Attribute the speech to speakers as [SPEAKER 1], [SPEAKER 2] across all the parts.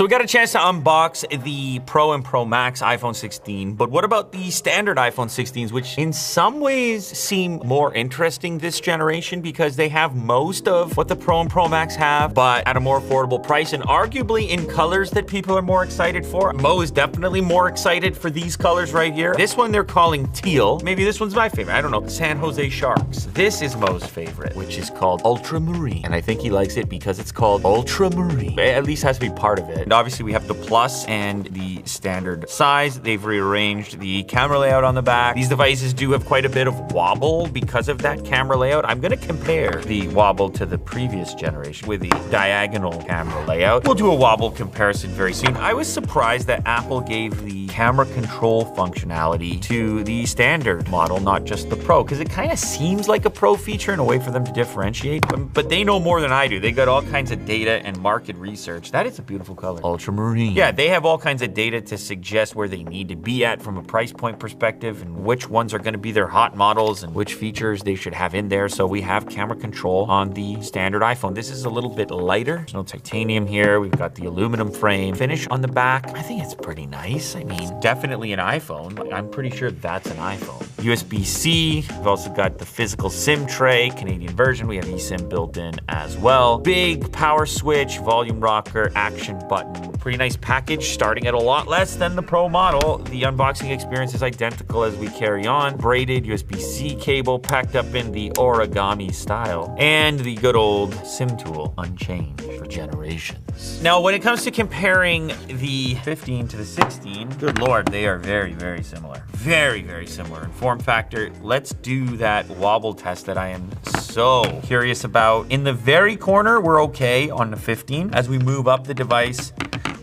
[SPEAKER 1] So we got a chance to unbox the Pro and Pro Max iPhone 16, but what about the standard iPhone 16s, which in some ways seem more interesting this generation because they have most of what the Pro and Pro Max have, but at a more affordable price and arguably in colors that people are more excited for. Mo is definitely more excited for these colors right here. This one they're calling teal. Maybe this one's my favorite. I don't know. San Jose Sharks. This is Mo's favorite, which is called Ultramarine. And I think he likes it because it's called Ultramarine. It at least has to be part of it. And obviously we have the Plus and the standard size. They've rearranged the camera layout on the back. These devices do have quite a bit of wobble because of that camera layout. I'm gonna compare the wobble to the previous generation with the diagonal camera layout. We'll do a wobble comparison very soon. I was surprised that Apple gave the camera control functionality to the standard model, not just the Pro, because it kind of seems like a Pro feature in a way for them to differentiate, but they know more than I do. They got all kinds of data and market research. That is a beautiful color. Ultramarine. Yeah, they have all kinds of data to suggest where they need to be at from a price point perspective and which ones are gonna be their hot models and which features they should have in there. So we have camera control on the standard iPhone. This is a little bit lighter. There's no titanium here. We've got the aluminum frame finish on the back. I think it's pretty nice. I mean, definitely an iPhone. I'm pretty sure that's an iPhone. USB-C. We've also got the physical SIM tray, Canadian version. We have eSIM built in as well. Big power switch, volume rocker, action button. Pretty nice package, starting at a lot less than the Pro model. The unboxing experience is identical as we carry on. Braided USB-C cable packed up in the origami style. And the good old SIM tool, unchanged for generations. Now, when it comes to comparing the 15 to the 16, good Lord, they are very, very similar. Very, very similar in form factor. Let's do that wobble test that I am so curious about. In the very corner, we're okay on the 15. As we move up the device,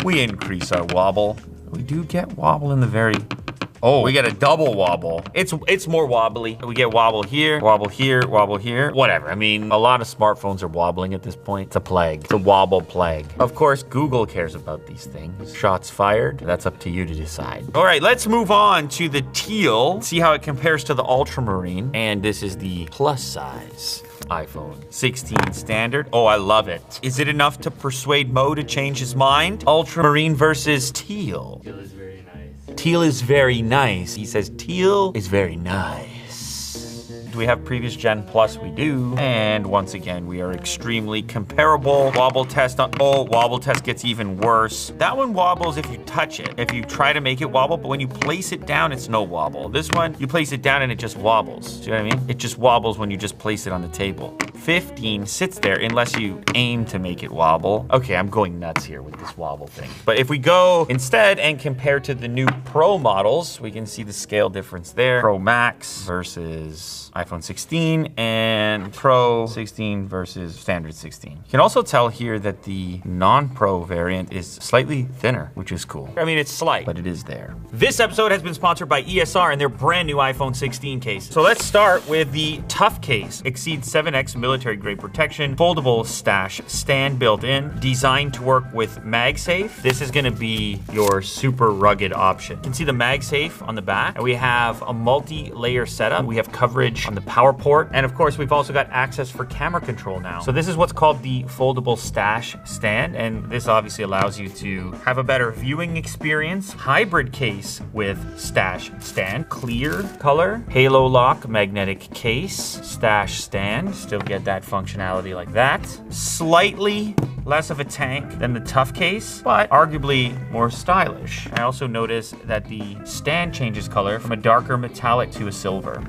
[SPEAKER 1] we increase our wobble. We do get wobble in the very... Oh, we get a double wobble. It's more wobbly. We get wobble here, wobble here, wobble here. Whatever. I mean, a lot of smartphones are wobbling at this point. It's a plague. It's a wobble plague. Of course, Google cares about these things. Shots fired. That's up to you to decide. All right, let's move on to the teal. See how it compares to the ultramarine. And this is the plus size iPhone 16 standard. Oh, I love it. Is it enough to persuade Mo to change his mind? Ultramarine versus teal.
[SPEAKER 2] Teal is very nice.
[SPEAKER 1] Teal is very nice. He says teal is very nice. Do we have previous gen plus? We do. And once again, we are extremely comparable. Wobble test on, oh, wobble test gets even worse. That one wobbles if you touch it. If you try to make it wobble, but when you place it down, it's no wobble. This one, you place it down and it just wobbles. See what I mean? It just wobbles when you just place it on the table. 15 sits there unless you aim to make it wobble. Okay, I'm going nuts here with this wobble thing. But if we go instead and compare to the new Pro models, we can see the scale difference there. Pro Max versus iPhone 16 and Pro 16 versus standard 16. You can also tell here that the non-Pro variant is slightly thinner, which is cool. I mean, it's slight, but it is there. This episode has been sponsored by ESR and their brand new iPhone 16 case. So let's start with the Tough case. Exceeds 7x military grade protection, foldable stash stand built in, designed to work with MagSafe. This is gonna be your super rugged option. You can see the MagSafe on the back, and we have a multi-layer setup. We have coverage on the power port, and of course we've also got access for camera control now. So this is what's called the foldable stash stand, and this obviously allows you to have a better viewing experience. Hybrid case with stash stand, clear color, halo lock magnetic case, stash stand, still get that functionality like that. Slightly less of a tank than the Tough case, but arguably more stylish. I also noticed that the stand changes color from a darker metallic to a silver.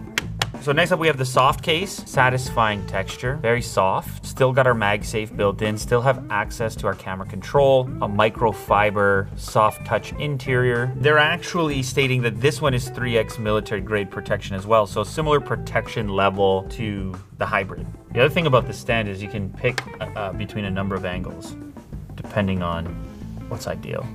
[SPEAKER 1] So next up we have the Soft case, satisfying texture, very soft. Still got our MagSafe built in, still have access to our camera control, a microfiber soft touch interior. They're actually stating that this one is 3x military grade protection as well, so similar protection level to the hybrid. The other thing about the stand is you can pick between a number of angles, depending on what's ideal.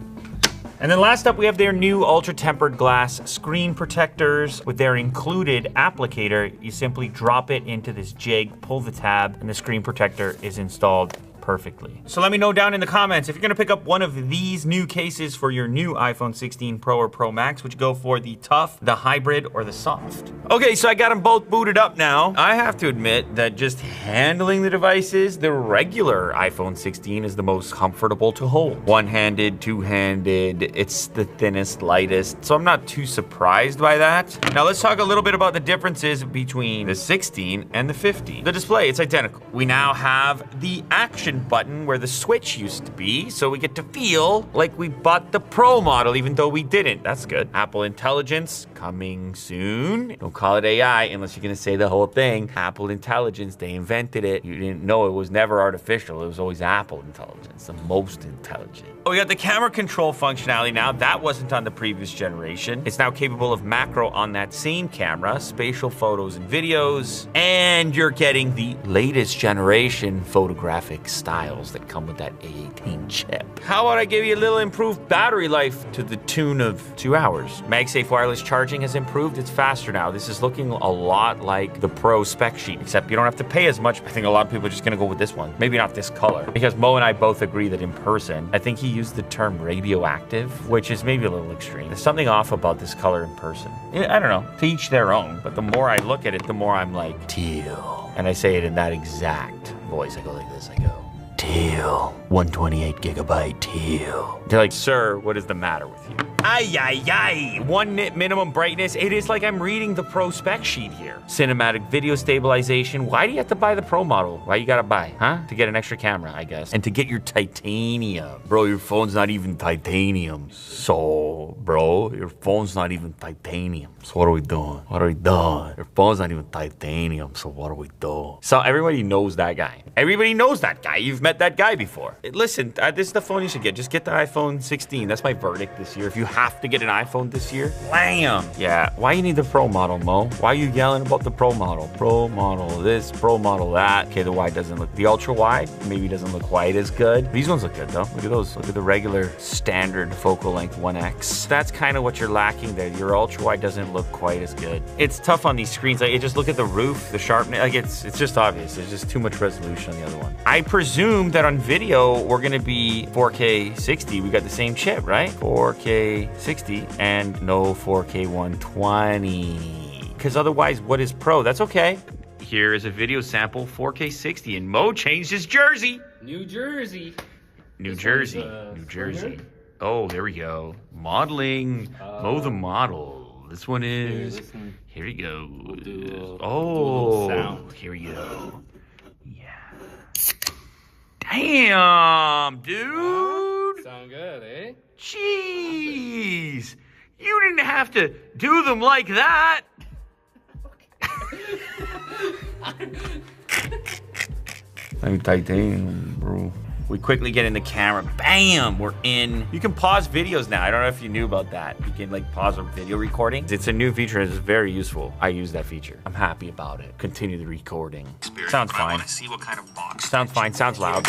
[SPEAKER 1] And then last up, we have their new ultra-tempered glass screen protectors. With their included applicator, you simply drop it into this jig, pull the tab, and the screen protector is installed perfectly. So let me know down in the comments if you're gonna pick up one of these new cases for your new iPhone 16 Pro or Pro Max. Would you go for the tough, the hybrid, or the soft? Okay, so I got them both booted up now. I have to admit that just handling the devices, the regular iPhone 16 is the most comfortable to hold. One-handed, two-handed, it's the thinnest, lightest, so I'm not too surprised by that. Now let's talk a little bit about the differences between the 16 and the 15. The display, it's identical. We now have the action button where the switch used to be, so we get to feel like we bought the Pro model even though we didn't. That's good. Apple Intelligence coming soon. Don't call it AI unless you're gonna say the whole thing. Apple Intelligence, they invented it. You didn't know it was never artificial. It was always Apple Intelligence, the most intelligent. Oh, we got the camera control functionality now. That wasn't on the previous generation. It's now capable of macro on that same camera, spatial photos and videos, and you're getting the latest generation photographic styles that come with that A18 chip. How about I give you a little improved battery life to the tune of 2 hours? MagSafe wireless charging has improved. It's faster now. This is looking a lot like the Pro spec sheet, except you don't have to pay as much. I think a lot of people are just gonna go with this one. Maybe not this color, because Mo and I both agree that in person, I think he used the term radioactive, which is maybe a little extreme. There's something off about this color in person. I don't know, to each their own, but the more I look at it, the more I'm like, teal. And I say it in that exact voice. I go like this, I go, teal, 128 gigabyte teal. They're like, sir, what is the matter with you? Ay, ay, ay. 1 nit minimum brightness. It is like I'm reading the Pro spec sheet here. Cinematic video stabilization. Why do you have to buy the Pro model? Why you gotta buy, huh? To get an extra camera, I guess. And to get your titanium. Bro, your phone's not even titanium. So, bro, your phone's not even titanium. So what are we doing? What are we doing? Your phone's not even titanium, so what are we doing? So everybody knows that guy. Everybody knows that guy. You've met that guy before. Listen, this is the phone you should get. Just get the iPhone 16. That's my verdict this year. If you have to get an iPhone this year, blam. Yeah, why you need the Pro model, Mo? Why are you yelling about the Pro model? Pro model this, Pro model that. Okay, the wide doesn't look, the ultra wide maybe doesn't look quite as good. These ones look good though. Look at those. Look at the regular standard focal length 1X. That's kind of what you're lacking there. Your ultra wide doesn't look quite as good. It's tough on these screens. Like, you just look at the roof, the sharpness. Like, it's just obvious. There's just too much resolution on the other one. I presume that on video we're gonna be 4K 60. We got the same chip, right? 4K 60 and no 4K 120. Because otherwise, what is Pro? That's okay. Here is a video sample, 4K 60, and Mo changed his jersey.
[SPEAKER 2] New Jersey.
[SPEAKER 1] New Jersey. New Jersey. Oh, there we go. Modeling. Mo the model. This one is. Here we go. Oh, here we go. Yeah. Damn, dude.
[SPEAKER 2] Sound good, eh?
[SPEAKER 1] Jeez. You didn't have to do them like that. I'm titanium, bro. We quickly get in the camera. Bam, we're in. You can pause videos now. I don't know if you knew about that. You can like pause a video recording. It's a new feature. It's very useful. I use that feature. I'm happy about it. Continue the recording. Sounds fine.
[SPEAKER 3] I want to see what kind of box.
[SPEAKER 1] Sounds fine. Sounds loud.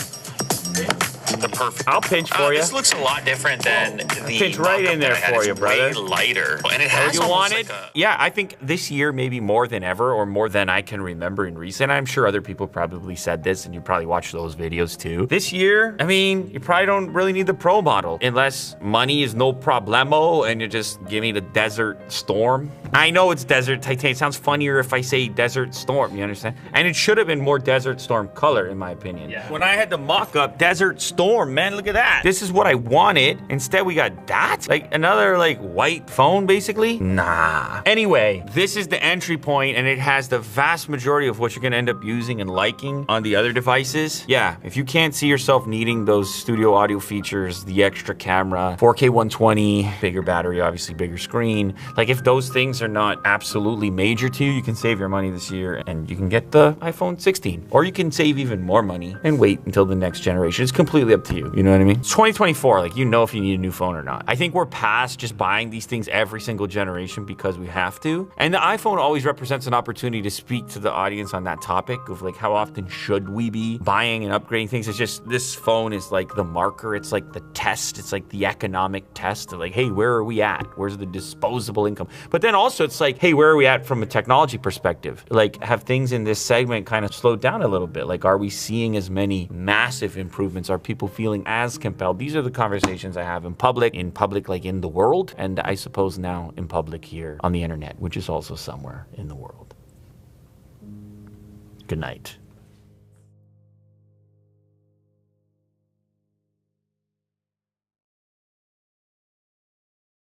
[SPEAKER 3] The perfect.
[SPEAKER 1] I'll pinch for you.
[SPEAKER 3] This looks a lot different than the
[SPEAKER 1] pinch right in there for you, brother.
[SPEAKER 3] Way lighter, and it has
[SPEAKER 1] you wanted.
[SPEAKER 3] like
[SPEAKER 1] Yeah, I think this year maybe more than ever, or more than I can remember in recent. I'm sure other people probably said this, and you probably watched those videos too. This year, I mean, you probably don't really need the Pro model unless money is no problemo, and you just give me the Desert Storm. I know it's Desert Titanium. It sounds funnier if I say Desert Storm. You understand? And it should have been more Desert Storm color, in my opinion. Yeah. When I had the mock-up Desert Storm, man, look at that. This is what I wanted. Instead, we got that? Like another like white phone, basically? Nah. Anyway, this is the entry point, and it has the vast majority of what you're gonna end up using and liking on the other devices. Yeah, if you can't see yourself needing those studio audio features, the extra camera, 4K 120, bigger battery, obviously bigger screen. Like if those things are not absolutely major to you, you can save your money this year and you can get the iPhone 16. Or you can save even more money and wait until the next generation. It's completely up to you. You know what I mean? It's 2024, like you know if you need a new phone or not. I think we're past just buying these things every single generation because we have to. And the iPhone always represents an opportunity to speak to the audience on that topic of like how often should we be buying and upgrading things. It's just this phone is like the marker. It's like the test. It's like the economic test of like, hey, where are we at? Where's the disposable income? But then also also it's like, hey, where are we at from a technology perspective? Like, have things in this segment kind of slowed down a little bit? Like, are we seeing as many massive improvements? Are people feeling as compelled? These are the conversations I have in public like in the world, and I suppose now in public here on the internet, which is also somewhere in the world. Good night.